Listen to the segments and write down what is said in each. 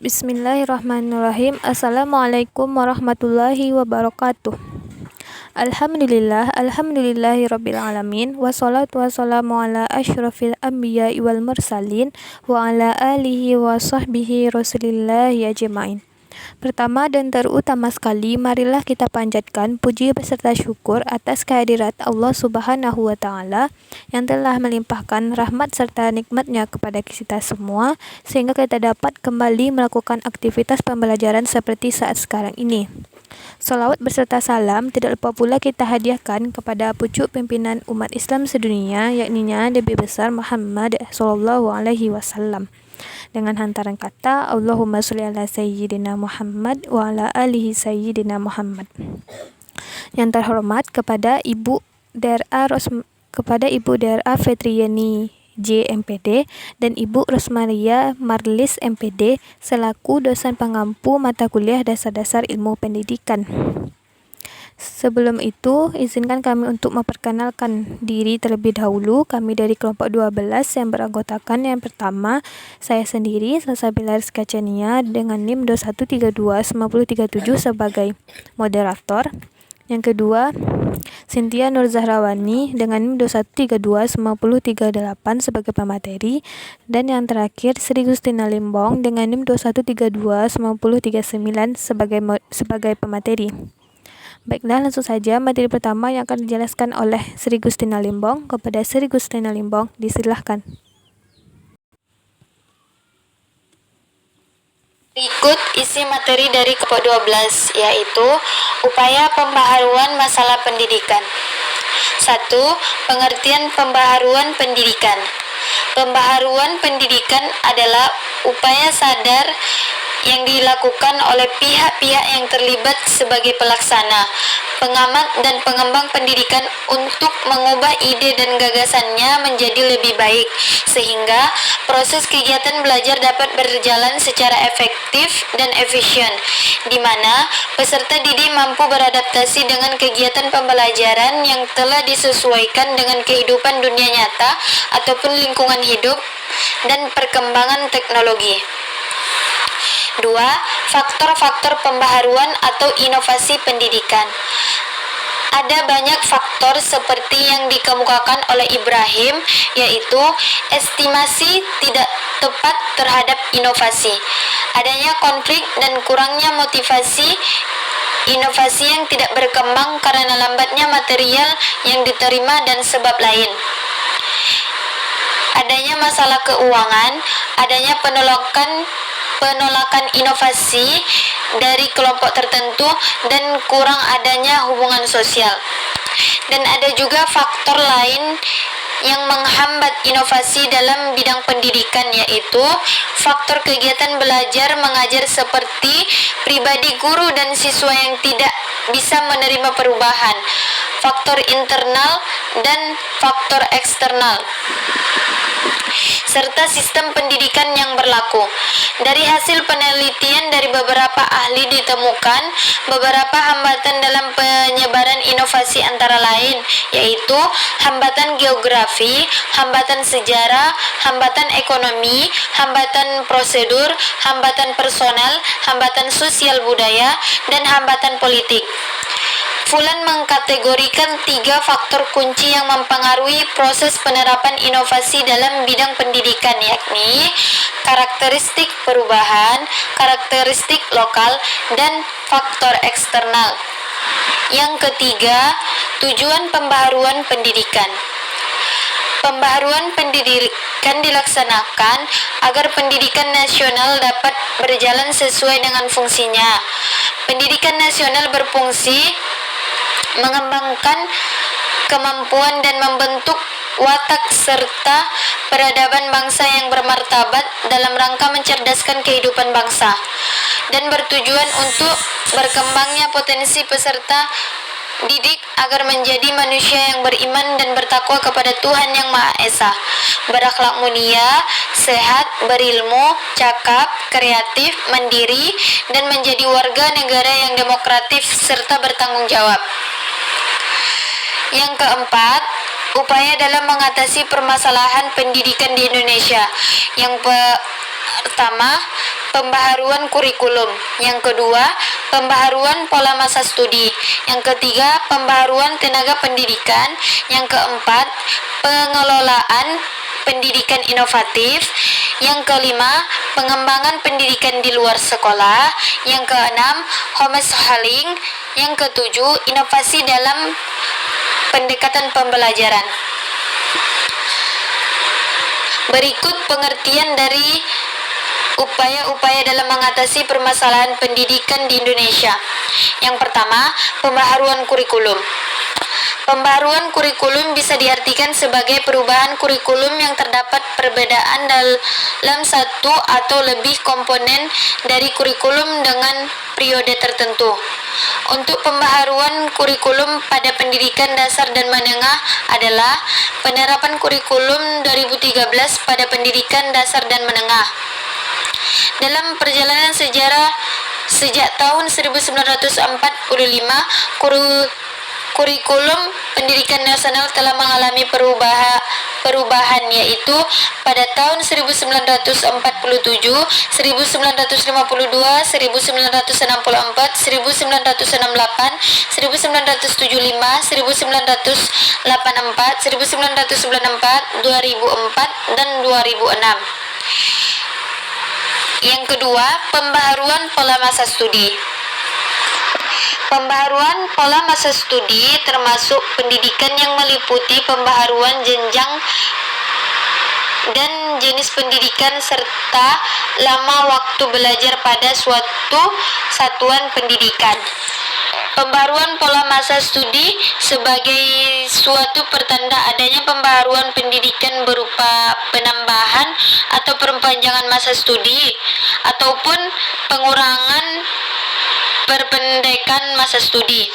Bismillahirrahmanirrahim. Assalamualaikum warahmatullahi wabarakatuh. Alhamdulillahirabbil alamin, wassalatu wassalamu ala asyrafil anbiya'i wal mursalin wa ala alihi wa sahbihi rasulillahi ajma'in. Pertama dan terutama sekali, marilah kita panjatkan puji beserta syukur atas kehadirat Allah Subhanahu wa Ta'ala yang telah melimpahkan rahmat serta nikmatnya kepada kita semua, sehingga kita dapat kembali melakukan aktivitas pembelajaran seperti saat sekarang ini. Salawat beserta salam tidak lupa pula kita hadiahkan kepada pucuk pimpinan umat Islam sedunia, yakninya Nabi besar Muhammad SAW, dengan hantaran kata Allahumma sholli ala sayyidina Muhammad wa ala alihi sayyidina Muhammad. Yang terhormat kepada Ibu DRA Fetriani J MPD dan Ibu Rosmaria Marlis MPD selaku dosen pengampu mata kuliah dasar-dasar ilmu pendidikan. Sebelum itu, izinkan kami untuk memperkenalkan diri terlebih dahulu. Kami dari kelompok 12 yang beranggotakan yang pertama, saya sendiri, Salsabila Rizka Chania dengan NIM 21329037 sebagai moderator. Yang kedua, Cynthia Nur Zahrawani dengan NIM 21329038 sebagai pemateri. Dan yang terakhir, Sri Gustina Limbong dengan NIM 21329039 sebagai pemateri. Baiklah, langsung saja materi pertama yang akan dijelaskan oleh Sri Gustina Limbong. Kepada Sri Gustina Limbong, disilahkan. Berikut isi materi dari kelompok 12, yaitu upaya pembaharuan masalah pendidikan. 1. Pengertian pembaharuan pendidikan. Pembaharuan pendidikan adalah upaya sadar yang dilakukan oleh pihak-pihak yang terlibat sebagai pelaksana, pengamat, dan pengembang pendidikan untuk mengubah ide dan gagasannya menjadi lebih baik, sehingga proses kegiatan belajar dapat berjalan secara efektif dan efisien, di mana peserta didik mampu beradaptasi dengan kegiatan pembelajaran yang telah disesuaikan dengan kehidupan dunia nyata ataupun lingkungan hidup dan perkembangan teknologi. 2. Faktor-faktor pembaharuan atau inovasi pendidikan. Ada banyak faktor seperti yang dikemukakan oleh Ibrahim, yaitu estimasi tidak tepat terhadap inovasi, adanya konflik dan kurangnya motivasi, inovasi yang tidak berkembang karena lambatnya material yang diterima, dan sebab lain. Adanya masalah keuangan, adanya penolakan inovasi dari kelompok tertentu, dan kurang adanya hubungan sosial. Dan ada juga faktor lain yang menghambat inovasi dalam bidang pendidikan, yaitu faktor kegiatan belajar mengajar seperti pribadi guru dan siswa yang tidak bisa menerima perubahan, faktor internal dan faktor eksternal, serta sistem pendidikan yang berlaku. Dari hasil penelitian dari beberapa ahli ditemukan beberapa hambatan dalam penyebaran inovasi, antara lain yaitu hambatan geografi, hambatan sejarah, hambatan ekonomi, hambatan prosedur, hambatan personal, hambatan sosial budaya, dan hambatan politik. Fulan mengkategorikan 3 faktor kunci yang mempengaruhi proses penerapan inovasi dalam bidang pendidikan, yakni karakteristik perubahan, karakteristik lokal, dan faktor eksternal. Yang ketiga, tujuan pembaharuan pendidikan. Pembaharuan pendidikan dilaksanakan agar pendidikan nasional dapat berjalan sesuai dengan fungsinya. Pendidikan nasional berfungsi mengembangkan kemampuan dan membentuk watak serta peradaban bangsa yang bermartabat dalam rangka mencerdaskan kehidupan bangsa, dan bertujuan untuk berkembangnya potensi peserta didik agar menjadi manusia yang beriman dan bertakwa kepada Tuhan Yang Maha Esa, berakhlak mulia, sehat, berilmu, cakap, kreatif, mandiri, dan menjadi warga negara yang demokratis serta bertanggung jawab. Yang keempat, upaya dalam mengatasi permasalahan pendidikan di Indonesia. Yang pertama, pembaharuan kurikulum. Yang kedua, pembaharuan pola masa studi. Yang ketiga, pembaharuan tenaga pendidikan. Yang keempat, pengelolaan pendidikan inovatif. Yang kelima, pengembangan pendidikan di luar sekolah. Yang keenam, homeschooling. Yang ketujuh, inovasi dalam pendekatan pembelajaran. Berikut pengertian dari upaya-upaya dalam mengatasi permasalahan pendidikan di Indonesia. Yang pertama, pembaharuan kurikulum. Pembaharuan kurikulum bisa diartikan sebagai perubahan kurikulum yang terdapat perbedaan dalam satu atau lebih komponen dari kurikulum dengan periode tertentu. Untuk pembaharuan kurikulum pada pendidikan dasar dan menengah adalah penerapan kurikulum 2013 pada pendidikan dasar dan menengah. Dalam perjalanan sejarah sejak tahun 1945, kurikulum pendidikan nasional telah mengalami perubahan, yaitu pada tahun 1947, 1952, 1964, 1968, 1968, 1975, 1984, 1994, 2004, dan 2006. Yang kedua, pembaharuan pola masa studi. Pembaharuan pola masa studi termasuk pendidikan yang meliputi pembaharuan jenjang dan jenis pendidikan serta lama waktu belajar pada suatu satuan pendidikan. Pembaharuan pola masa studi sebagai suatu pertanda adanya pembaharuan pendidikan berupa penambahan atau perpanjangan masa studi ataupun pengurangan perpendekan masa studi.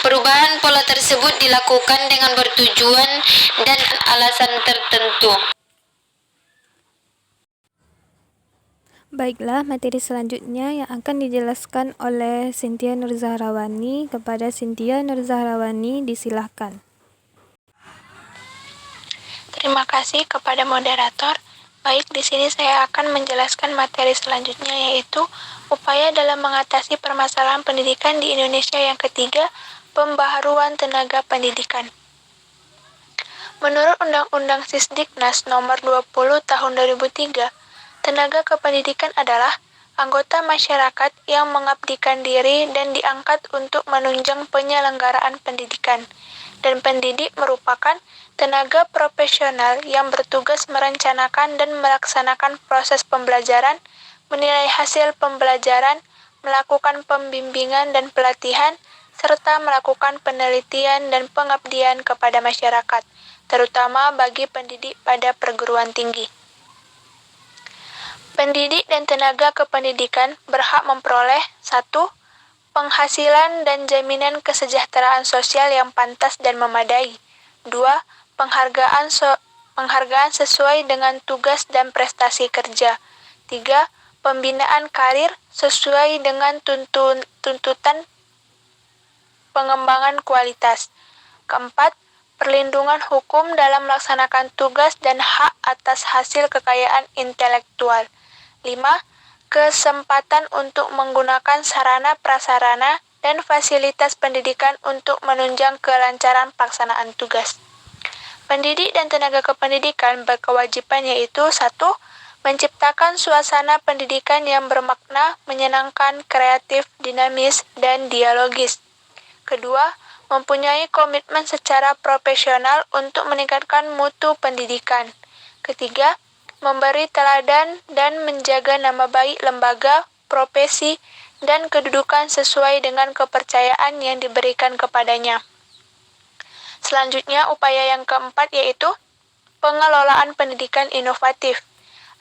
Perubahan pola tersebut dilakukan dengan bertujuan dan alasan tertentu. Baiklah, materi selanjutnya yang akan dijelaskan oleh Cynthia Nurzahrawani. Kepada Cynthia Nurzahrawani, disilahkan. Terima kasih kepada moderator. Baik, di sini saya akan menjelaskan materi selanjutnya, yaitu upaya dalam mengatasi permasalahan pendidikan di Indonesia yang ketiga, pembaharuan tenaga pendidikan. Menurut Undang-Undang Sisdiknas Nomor 20 Tahun 2003, tenaga kependidikan adalah anggota masyarakat yang mengabdikan diri dan diangkat untuk menunjang penyelenggaraan pendidikan. Dan pendidik merupakan tenaga profesional yang bertugas merencanakan dan melaksanakan proses pembelajaran, menilai hasil pembelajaran, melakukan pembimbingan dan pelatihan, serta melakukan penelitian dan pengabdian kepada masyarakat, terutama bagi pendidik pada perguruan tinggi. Pendidik dan tenaga kependidikan berhak memperoleh 1. Penghasilan dan jaminan kesejahteraan sosial yang pantas dan memadai. 2. Penghargaan sesuai dengan tugas dan prestasi kerja. 3. Pembinaan karir sesuai dengan tuntutan pengembangan kualitas. 4. Perlindungan hukum dalam melaksanakan tugas dan hak atas hasil kekayaan intelektual. 5. Kesempatan untuk menggunakan sarana-prasarana dan fasilitas pendidikan untuk menunjang kelancaran pelaksanaan tugas. Pendidik dan tenaga kependidikan berkewajiban yaitu 1. Menciptakan suasana pendidikan yang bermakna, menyenangkan, kreatif, dinamis, dan dialogis. 2. Mempunyai komitmen secara profesional untuk meningkatkan mutu pendidikan. 3. Memberi teladan dan menjaga nama baik lembaga, profesi, dan kedudukan sesuai dengan kepercayaan yang diberikan kepadanya. Selanjutnya, upaya yang keempat yaitu pengelolaan pendidikan inovatif.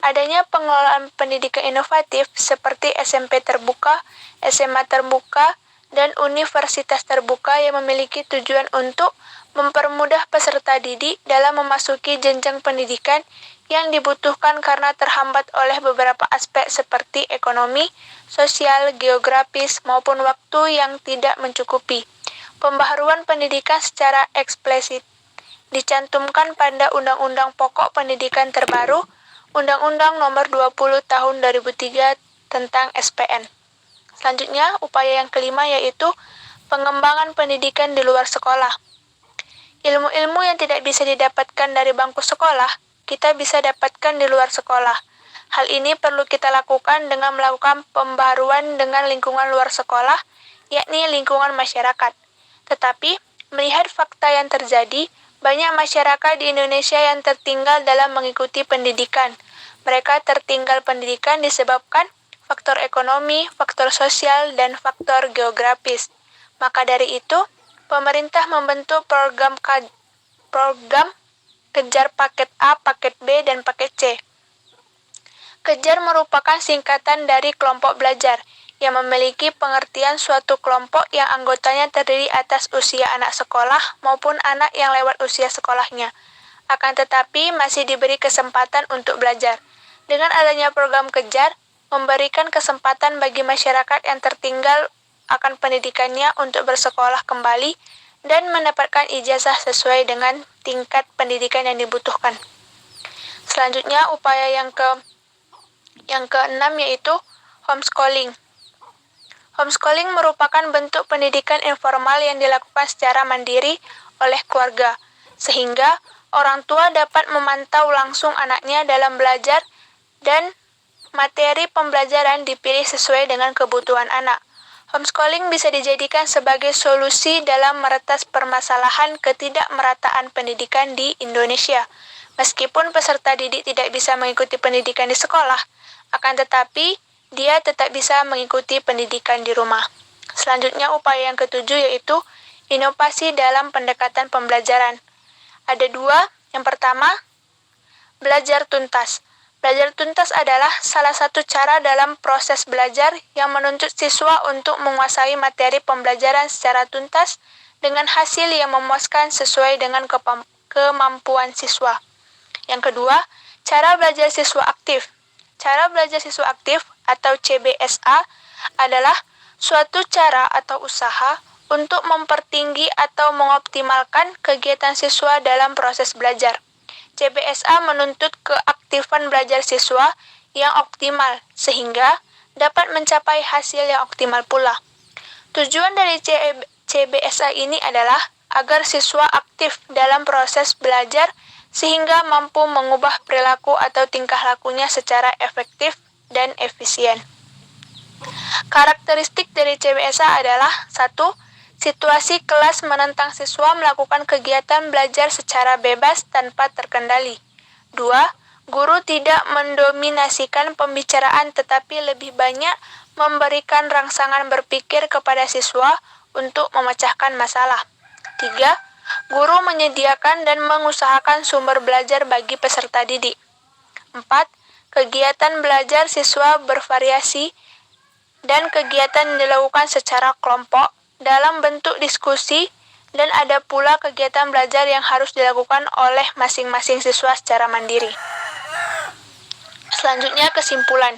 Adanya pengelolaan pendidikan inovatif seperti SMP terbuka, SMA terbuka, dan universitas terbuka yang memiliki tujuan untuk mempermudah peserta didik dalam memasuki jenjang pendidikan yang dibutuhkan karena terhambat oleh beberapa aspek seperti ekonomi, sosial, geografis, maupun waktu yang tidak mencukupi. Pembaharuan pendidikan secara eksplisit dicantumkan pada Undang-Undang Pokok Pendidikan terbaru, Undang-Undang Nomor 20 Tahun 2003 tentang SPN. Selanjutnya, upaya yang kelima yaitu pengembangan pendidikan di luar sekolah. Ilmu-ilmu yang tidak bisa didapatkan dari bangku sekolah, kita bisa dapatkan di luar sekolah. Hal ini perlu kita lakukan dengan melakukan pembaharuan dengan lingkungan luar sekolah, yakni lingkungan masyarakat. Tetapi, melihat fakta yang terjadi, banyak masyarakat di Indonesia yang tertinggal dalam mengikuti pendidikan. Mereka tertinggal pendidikan disebabkan faktor ekonomi, faktor sosial, dan faktor geografis. Maka dari itu, pemerintah membentuk program Kejar Paket A, Paket B, dan Paket C. Kejar merupakan singkatan dari kelompok belajar, yang memiliki pengertian suatu kelompok yang anggotanya terdiri atas usia anak sekolah maupun anak yang lewat usia sekolahnya. Akan tetapi masih diberi kesempatan untuk belajar. Dengan adanya program Kejar, memberikan kesempatan bagi masyarakat yang tertinggal akan pendidikannya untuk bersekolah kembali dan mendapatkan ijazah sesuai dengan tingkat pendidikan yang dibutuhkan. Selanjutnya, upaya yang keenam yaitu homeschooling. Homeschooling merupakan bentuk pendidikan informal yang dilakukan secara mandiri oleh keluarga, sehingga orang tua dapat memantau langsung anaknya dalam belajar dan materi pembelajaran dipilih sesuai dengan kebutuhan anak. Homeschooling bisa dijadikan sebagai solusi dalam meretas permasalahan ketidakmerataan pendidikan di Indonesia. Meskipun peserta didik tidak bisa mengikuti pendidikan di sekolah, akan tetapi dia tetap bisa mengikuti pendidikan di rumah. Selanjutnya, upaya yang ketujuh yaitu inovasi dalam pendekatan pembelajaran. Ada dua. Yang pertama, belajar tuntas. Belajar tuntas adalah salah satu cara dalam proses belajar yang menuntut siswa untuk menguasai materi pembelajaran secara tuntas dengan hasil yang memuaskan sesuai dengan kemampuan siswa. Yang kedua, cara belajar siswa aktif. Cara belajar siswa aktif atau CBSA adalah suatu cara atau usaha untuk mempertinggi atau mengoptimalkan kegiatan siswa dalam proses belajar. CBSA menuntut keaktifan belajar siswa yang optimal sehingga dapat mencapai hasil yang optimal pula. Tujuan dari CBSA ini adalah agar siswa aktif dalam proses belajar sehingga mampu mengubah perilaku atau tingkah lakunya secara efektif dan efisien. Karakteristik dari CBSA adalah 1. Situasi kelas menentang siswa melakukan kegiatan belajar secara bebas tanpa terkendali. 2. Guru tidak mendominasikan pembicaraan tetapi lebih banyak memberikan rangsangan berpikir kepada siswa untuk memecahkan masalah. 3. Guru menyediakan dan mengusahakan sumber belajar bagi peserta didik. 4. Kegiatan belajar siswa bervariasi dan kegiatan yang dilakukan secara kelompok dalam bentuk diskusi, dan ada pula kegiatan belajar yang harus dilakukan oleh masing-masing siswa secara mandiri. Selanjutnya, kesimpulan.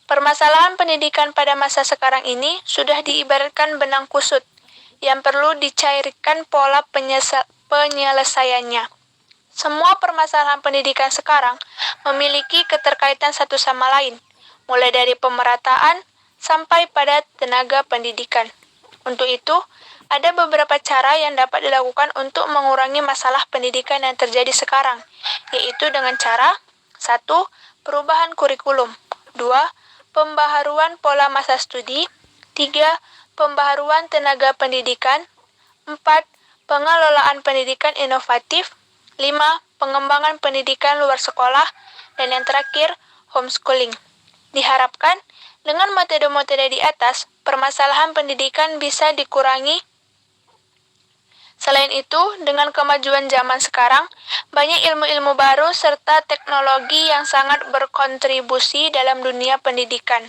Permasalahan pendidikan pada masa sekarang ini sudah diibaratkan benang kusut yang perlu dicairkan pola penyelesaiannya. Semua permasalahan pendidikan sekarang memiliki keterkaitan satu sama lain, mulai dari pemerataan sampai pada tenaga pendidikan. Untuk itu, ada beberapa cara yang dapat dilakukan untuk mengurangi masalah pendidikan yang terjadi sekarang, yaitu dengan cara 1. Perubahan kurikulum. 2. Pembaharuan pola masa studi. 3. Pembaharuan tenaga pendidikan. 4. Pengelolaan pendidikan inovatif. 5. Pengembangan pendidikan luar sekolah. Dan yang terakhir, homeschooling. Diharapkan, dengan metode-metode di atas, permasalahan pendidikan bisa dikurangi. Selain itu, dengan kemajuan zaman sekarang, banyak ilmu-ilmu baru serta teknologi yang sangat berkontribusi dalam dunia pendidikan,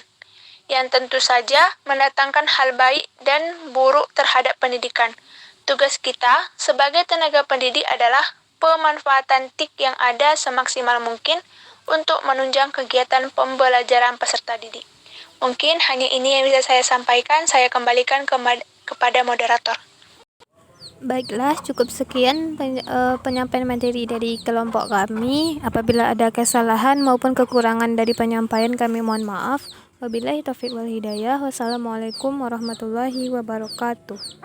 yang tentu saja mendatangkan hal baik dan buruk terhadap pendidikan. Tugas kita sebagai tenaga pendidik adalah pemanfaatan TIK yang ada semaksimal mungkin untuk menunjang kegiatan pembelajaran peserta didik. Mungkin hanya ini yang bisa saya sampaikan. Saya kembalikan kepada moderator. Baiklah, cukup sekian penyampaian materi dari kelompok kami. Apabila ada kesalahan maupun kekurangan dari penyampaian, kami mohon maaf. Wabillahi taufiq wal hidayah. Wassalamualaikum warahmatullahi wabarakatuh.